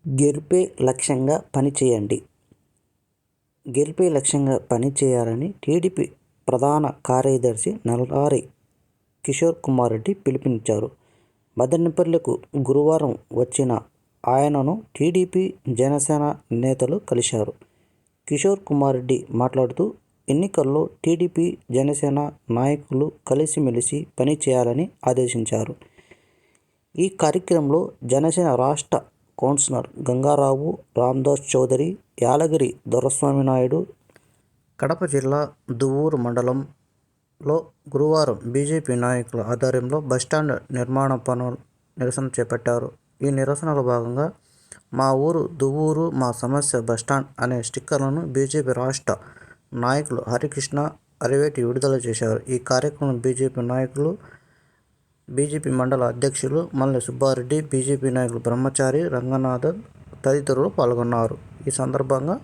గెలుపే లక్ష్యంగా పనిచేయండి. గెలుపే లక్ష్యంగా పనిచేయాలని టీడీపీ ప్రధాన కార్యదర్శి నల్లారి కిషోర్ కుమార్ రెడ్డి పిలుపునిచ్చారు. మదనపల్లెకు గురువారం వచ్చిన ఆయనను టీడీపీ, జనసేన నేతలు కలిశారు. కిషోర్ కుమార్ రెడ్డి మాట్లాడుతూ ఎన్నికల్లో టీడీపీ, జనసేన నాయకులు కలిసిమెలిసి పనిచేయాలని ఆదేశించారు. ఈ కార్యక్రమంలో జనసేన రాష్ట్ర కౌన్సిలర్ గంగారావు, రామదాస్ చౌదరి, యాలగిరి దొరస్వామి నాయుడు, కడప జిల్లా దువ్వూరు మండలంలో గురువారం బీజేపీ నాయకుల ఆధ్వర్యంలో బస్టాండ్ నిర్మాణ పనుల నిరసన చేపట్టారు. ఈ నిరసనలో భాగంగా మా ఊరు దువ్వూరు, మా సమస్య బస్టాండ్ అనే స్టిక్కర్లను బీజేపీ రాష్ట్ర నాయకులు హరికృష్ణ అరివేటి విడుదల చేశారు. ఈ కార్యక్రమంలో బీజేపీ నాయకులు, బీజేపీ మండల అధ్యక్షులు మల్లె సుబ్బారెడ్డి, బీజేపీ నాయకులు బ్రహ్మచారి, రంగనాథన్ తదితరులు పాల్గొన్నారు. ఈ సందర్భంగా